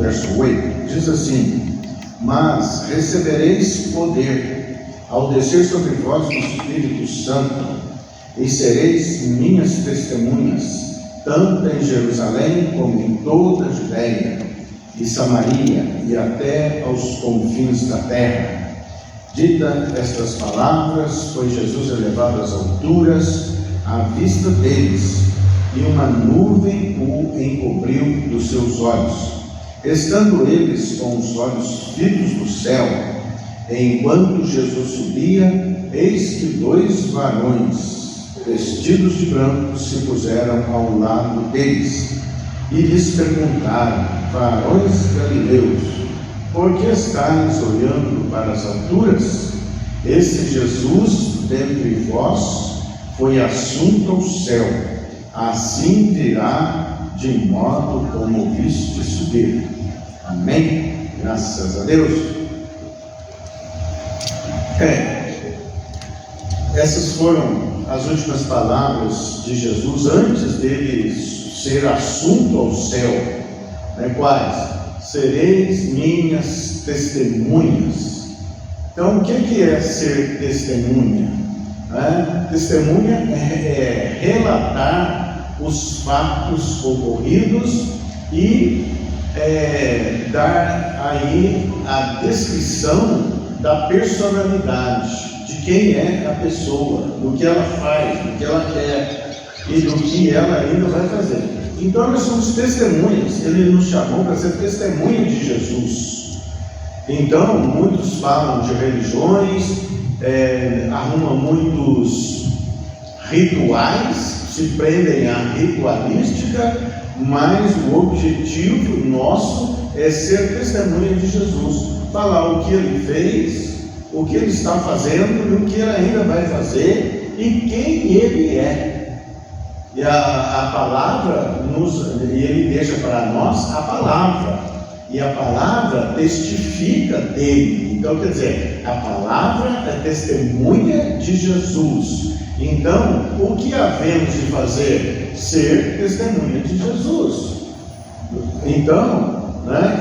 verso 8, diz assim: mas recebereis poder ao descer sobre vós o Espírito Santo, e sereis minhas testemunhas, tanto em Jerusalém como em toda a Judeia e Samaria e até aos confins da terra. Dita estas palavras, foi Jesus elevado às alturas à vista deles, e uma nuvem o encobriu dos seus olhos. Estando eles com os olhos fitos no céu, enquanto Jesus subia, eis que 2 varões, vestidos de branco, se puseram ao lado deles, e lhes perguntaram: varões galileus, por que estáis olhando para as alturas? Esse Jesus dentre vós foi assunto ao céu, assim virá de modo como viste subir. Amém? Graças a Deus. Essas foram as últimas palavras de Jesus antes dele ser assunto ao céu. Quais? Sereis minhas testemunhas. Então, o que é ser testemunha? Testemunha é relatar os fatos ocorridos e dar aí a descrição da personalidade, de quem é a pessoa, do que ela faz, do que ela quer e do que ela ainda vai fazer. Então nós somos testemunhas. Ele nos chamou para ser testemunha de Jesus. Então muitos falam de religiões, arrumam muitos rituais, se prendem à ritualística, mas o objetivo nosso é ser testemunha de Jesus, falar o que ele fez, o que ele está fazendo e o que ele ainda vai fazer e quem ele é. E a palavra ele deixa para nós a palavra, e a palavra testifica dele. Então, quer dizer, a palavra é testemunha de Jesus. Então, o que havemos de fazer? Ser testemunha de Jesus. Então,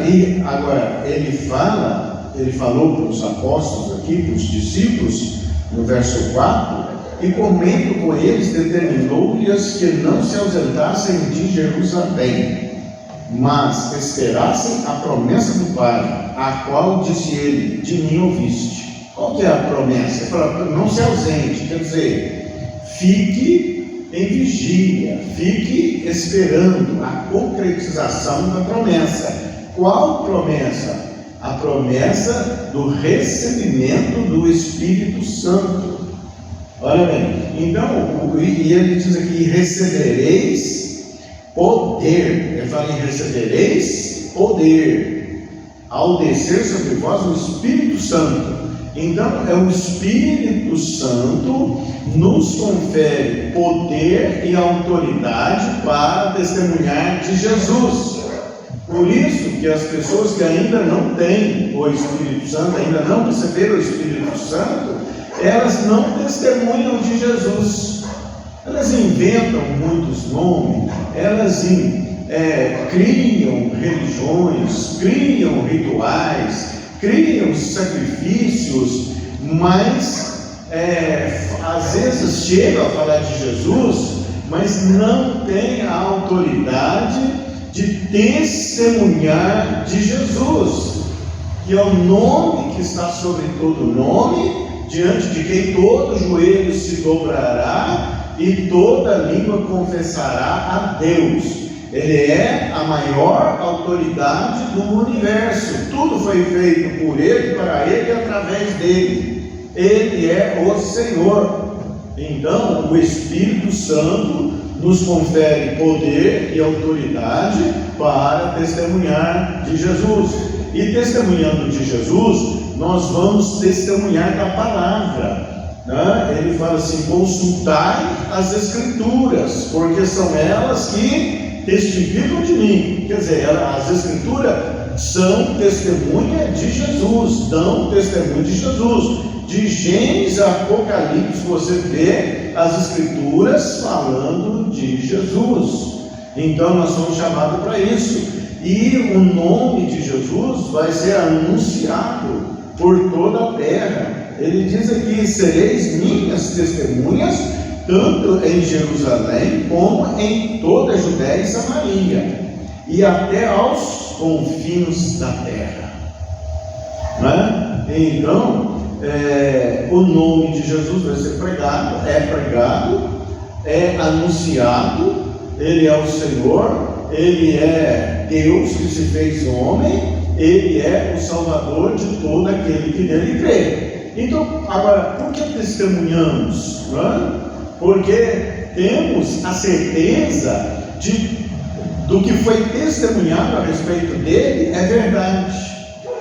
e agora ele falou para os apóstolos aqui, para os discípulos, no verso 4, e comendo com eles, determinou-lhes que não se ausentassem de Jerusalém, mas esperassem a promessa do Pai, a qual disse ele: de mim ouviste. Qual que é a promessa? Não se ausente, quer dizer, fique em vigília, fique esperando a concretização da promessa. Qual promessa? A promessa do recebimento do Espírito Santo. Olha bem, então, e ele diz aqui: recebereis poder. Ele fala em recebereis poder ao descer sobre vós o Espírito Santo. Então, é o Espírito Santo nos confere poder e autoridade para testemunhar de Jesus. Por isso que as pessoas que ainda não têm o Espírito Santo, ainda não receberam o Espírito Santo, elas não testemunham de Jesus. Elas inventam muitos nomes, elas criam religiões, criam rituais, criam sacrifícios, mas às vezes chegam a falar de Jesus, mas não tem a autoridade de testemunhar de Jesus, que é o nome que está sobre todo nome, diante de quem todo joelho se dobrará e toda língua confessará a Deus. Ele é a maior autoridade do universo. Tudo foi feito por Ele, para Ele e através dele. Ele é o Senhor. Então, o Espírito Santo nos confere poder e autoridade para testemunhar de Jesus. E testemunhando de Jesus, nós vamos testemunhar da palavra, Ele fala assim: consultai as Escrituras, porque são elas que testificam de mim. Quer dizer, as Escrituras são testemunha de Jesus, dão testemunho de Jesus. De Gênesis a Apocalipse você vê as Escrituras falando de Jesus. Então nós somos chamados para isso. e o nome de Jesus vai ser anunciado por toda a terra. Ele diz aqui: sereis minhas testemunhas, tanto em Jerusalém como em toda a Judéia e Samaria, e até aos confins da terra. Né? Então, o nome de Jesus vai ser pregado, é anunciado. Ele é o Senhor, Ele é Deus que se fez homem, Ele é o Salvador de todo aquele que nele crê. Então, agora, por que testemunhamos? Né? Porque temos a certeza do que foi testemunhado a respeito dele é verdade.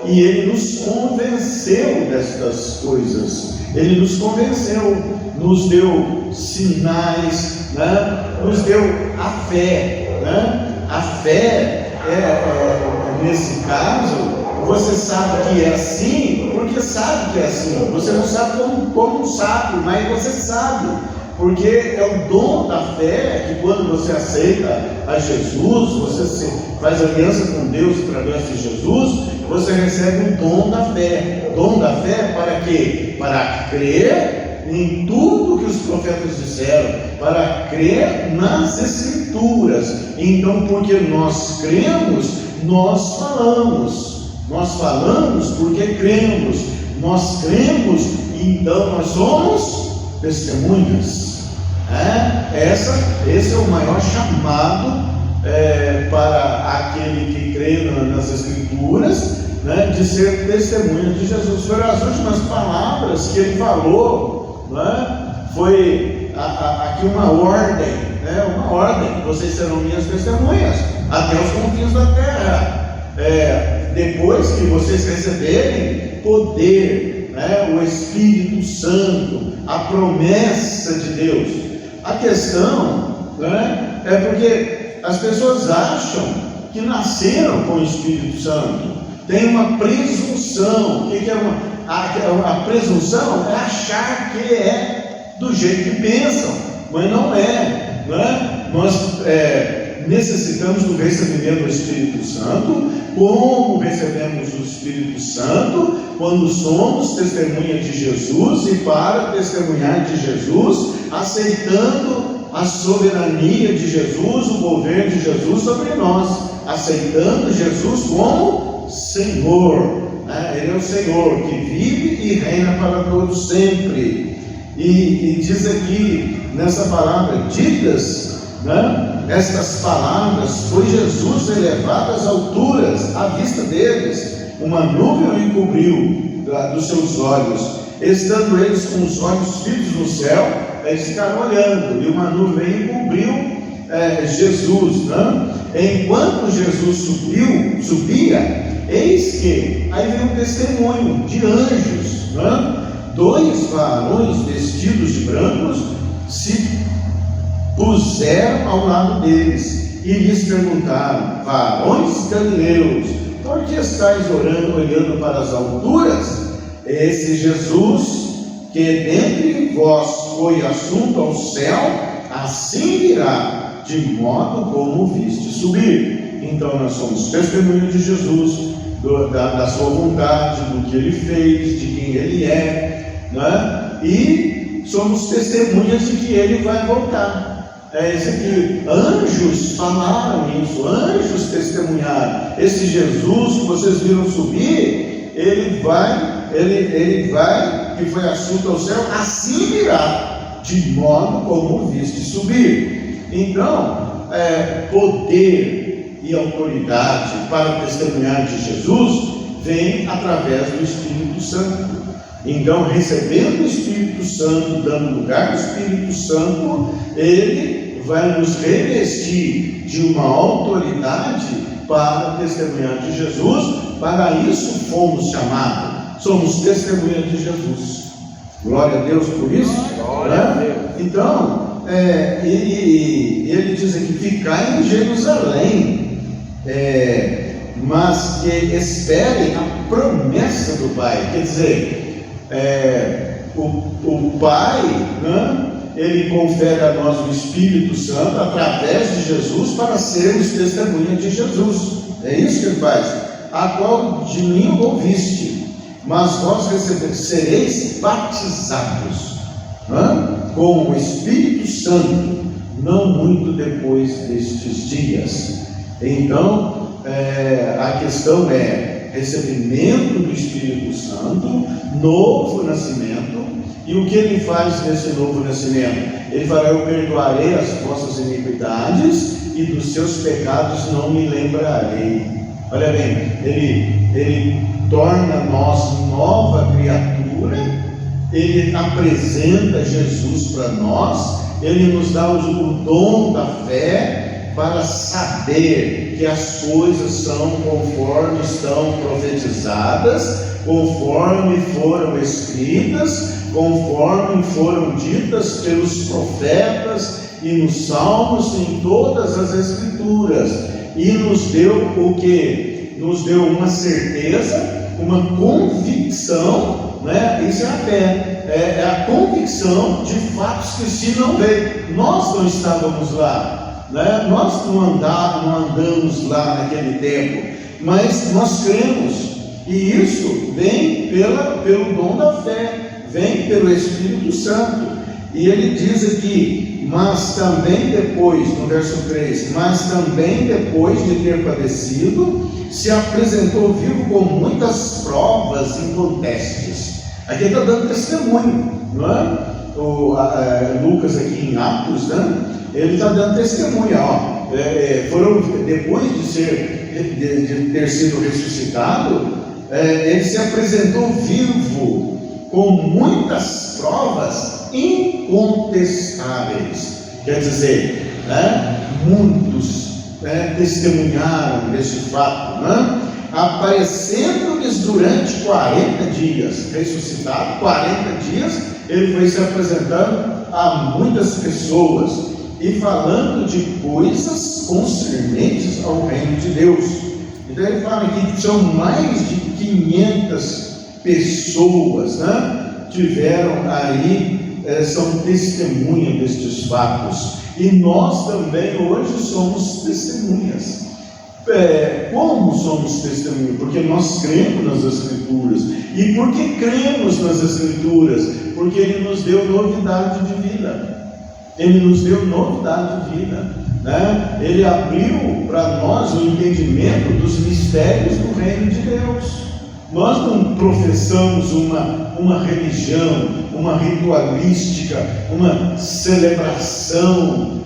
E ele nos convenceu destas coisas. Ele nos convenceu, nos deu sinais, né? Nos deu a fé, né? A fé nesse caso, você sabe que é assim, porque sabe que é assim. Você não sabe como sabe, mas você sabe. Porque é o dom da fé que, quando você aceita a Jesus, você faz aliança com Deus através de Jesus, você recebe o dom da fé. O dom da fé para quê? Para crer em tudo que os profetas disseram, para crer nas Escrituras. Então, porque nós cremos, nós falamos. Nós falamos porque cremos. Nós cremos, então nós somos testemunhas. Esse é o maior chamado para aquele que crê nas Escrituras, né, de ser testemunha de Jesus. Foram as últimas palavras que ele falou, né? Foi aqui uma ordem, né? Uma ordem: vocês serão minhas testemunhas até os confins da terra, depois que vocês receberem poder, né? O Espírito Santo, a promessa de Deus. A questão, né, é porque as pessoas acham que nasceram com o Espírito Santo. Tem uma presunção. O que é a presunção? É achar que é do jeito que pensam, mas não é, né? Nós necessitamos do recebimento do Espírito Santo. Como recebemos o Espírito Santo? Quando somos testemunha de Jesus, e para testemunhar de Jesus, aceitando a soberania de Jesus, o governo de Jesus sobre nós, aceitando Jesus como Senhor, né? Ele é o Senhor que vive e reina para todos sempre. E diz aqui nessa palavra, ditas, né? Estas palavras, foi Jesus elevado às alturas, à vista deles, uma nuvem o encobriu dos seus olhos. Estando eles com os olhos fitos no céu, eles ficaram olhando, e uma nuvem encobriu Jesus, né? Enquanto Jesus subia, eis que aí vem um testemunho de anjos, né? 2 varões vestidos de brancos se puseram ao lado deles e lhes perguntaram: varões galileus, por que estáis orando, olhando para as alturas? Esse Jesus que dentre vós foi assunto ao céu, assim virá, de modo como o viste subir. Então nós somos testemunhas de Jesus, da sua vontade, do que ele fez, de quem ele é, né? E somos testemunhas de que ele vai voltar. Isso aqui, anjos falaram isso, anjos testemunharam. Esse Jesus que vocês viram subir, ele vai, que foi assunto ao céu, assim virá, de modo como o viste subir. Então, poder e autoridade para testemunhar de Jesus vem através do Espírito Santo. Então, recebendo o Espírito Santo, dando lugar ao Espírito Santo, ele vai nos revestir de uma autoridade para testemunhar de Jesus. Para isso fomos chamados, somos testemunhas de Jesus. Glória a Deus por isso. Glória a Deus. Então, ele diz aqui: ficai em Jerusalém, mas que esperem a promessa do Pai. Quer dizer, o Pai, né, ele confere a nós o Espírito Santo através de Jesus para sermos testemunhas de Jesus. É isso que ele faz. A qual de mim ouviste, mas vós sereis batizados com o Espírito Santo, não muito depois destes dias. Então, a questão é recebimento do Espírito Santo, novo nascimento. E o que ele faz nesse novo nascimento? Ele fala: eu perdoarei as vossas iniquidades e dos seus pecados não me lembrarei. Olha bem, ele torna nós nova criatura, ele apresenta Jesus para nós, ele nos dá o dom da fé para saber que as coisas são conforme estão profetizadas, conforme foram escritas, conforme foram ditas pelos profetas e nos salmos e em todas as escrituras. E nos deu o que? Nos deu uma certeza, uma convicção, né? Isso é a fé, é a convicção de fatos que se não vê. Nós não estávamos lá, né? Nós não andamos lá naquele tempo, mas nós cremos, e isso vem pelo dom da fé, vem pelo Espírito Santo. E ele diz aqui: mas também depois, no verso 3, mas também depois de ter padecido, se apresentou vivo com muitas provas e contestes. Aqui ele está dando testemunho, não é? Lucas aqui em Atos, né? Ele está dando testemunho, foram depois de ter sido ressuscitado, ele se apresentou vivo com muitas provas incontestáveis. Quer dizer, muitos testemunharam desse fato, aparecendo-lhes durante 40 dias, ressuscitado, 40 dias, ele foi se apresentando a muitas pessoas e falando de coisas concernentes ao reino de Deus. Então ele fala aqui que são mais de 500 pessoas, tiveram aí, são testemunhas destes fatos. E nós também hoje somos testemunhas. Como somos testemunhas? Porque nós cremos nas Escrituras. E por que cremos nas Escrituras? Porque Ele nos deu novidade de vida. Ele nos deu novidade de vida, Ele abriu para nós o entendimento dos mistérios do reino de Deus. Nós não professamos uma religião, uma ritualística, uma celebração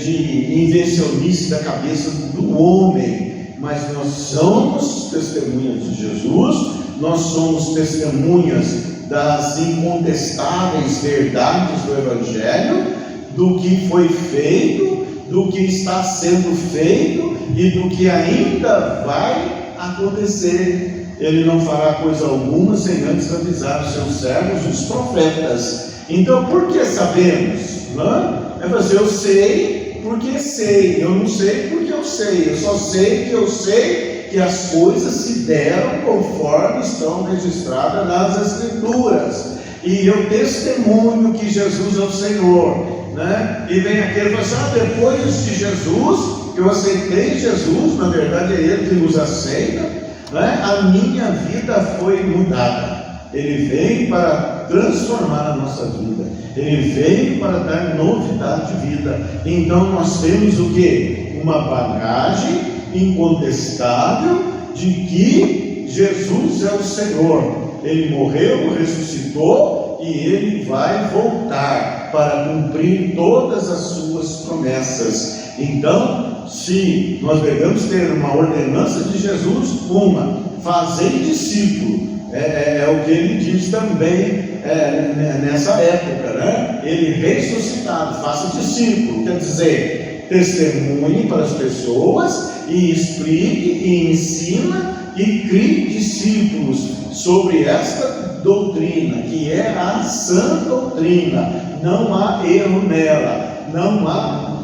de invencionista da cabeça do homem, mas nós somos testemunhas de Jesus, nós somos testemunhas das incontestáveis verdades do Evangelho, do que foi feito, do que está sendo feito e do que ainda vai acontecer. Ele não fará coisa alguma sem antes avisar os seus servos, os profetas. Então, por que sabemos? É fazer, eu sei porque sei, eu não sei porque eu sei, eu só sei que eu sei que as coisas se deram conforme estão registradas nas Escrituras. E eu testemunho que Jesus é o Senhor, E vem aquele e fala assim: depois de Jesus, que eu aceitei Jesus, na verdade é Ele que nos aceita, a minha vida foi mudada. Ele veio para transformar a nossa vida, Ele veio para dar novidade de vida. Então nós temos o que? Uma bagagem incontestável de que Jesus é o Senhor. Ele morreu, ressuscitou e Ele vai voltar para cumprir todas as suas promessas. Então, se nós devemos ter uma ordenança de Jesus, fazer discípulo, é o que ele diz também nessa época, Ele ressuscitado, faça discípulo, quer dizer, testemunhe para as pessoas e explique e ensina e crie discípulos sobre esta doutrina, que é a sã doutrina. Não há erro nela, não há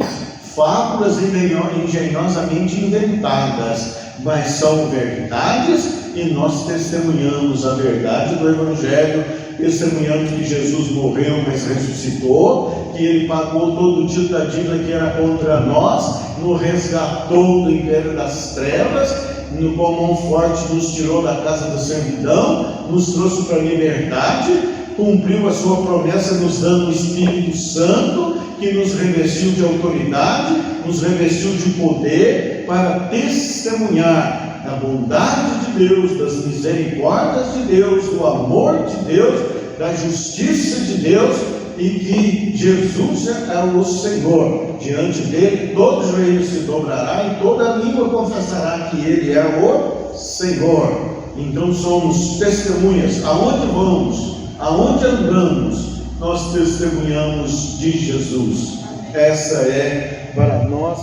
fábulas engenhosamente inventadas, mas são verdades, e nós testemunhamos a verdade do Evangelho, testemunhamos que Jesus morreu, mas ressuscitou, que Ele pagou todo o título da dívida que era contra nós, nos resgatou do império das trevas, com mão forte nos tirou da casa da servidão, nos trouxe para a liberdade, cumpriu a sua promessa nos dando o Espírito Santo, que nos revestiu de autoridade, nos revestiu de poder para testemunhar da bondade de Deus, das misericórdias de Deus, do amor de Deus, da justiça de Deus, e que Jesus é o Senhor. Diante dele todo joelho se dobrará e toda língua confessará que ele é o Senhor. Então somos testemunhas. Aonde vamos, aonde andamos, nós testemunhamos de Jesus. Essa é para nós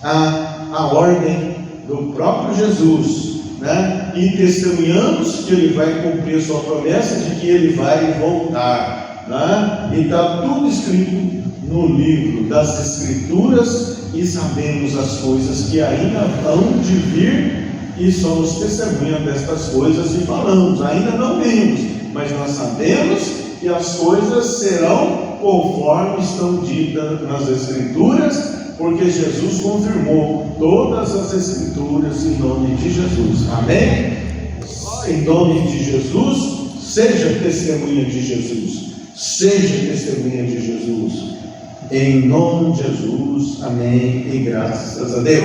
a ordem do próprio Jesus, né? E testemunhamos que ele vai cumprir sua promessa de que ele vai voltar, né? E está tudo escrito no livro das Escrituras, e sabemos as coisas que ainda hão de vir, e somos testemunhas destas coisas e falamos. Ainda não vimos, mas nós sabemos que as coisas serão conforme estão ditas nas Escrituras, porque Jesus confirmou todas as Escrituras em nome de Jesus. Amém? Em nome de Jesus, seja testemunha de Jesus. Seja testemunha de Jesus. Em nome de Jesus. Amém. E graças a Deus.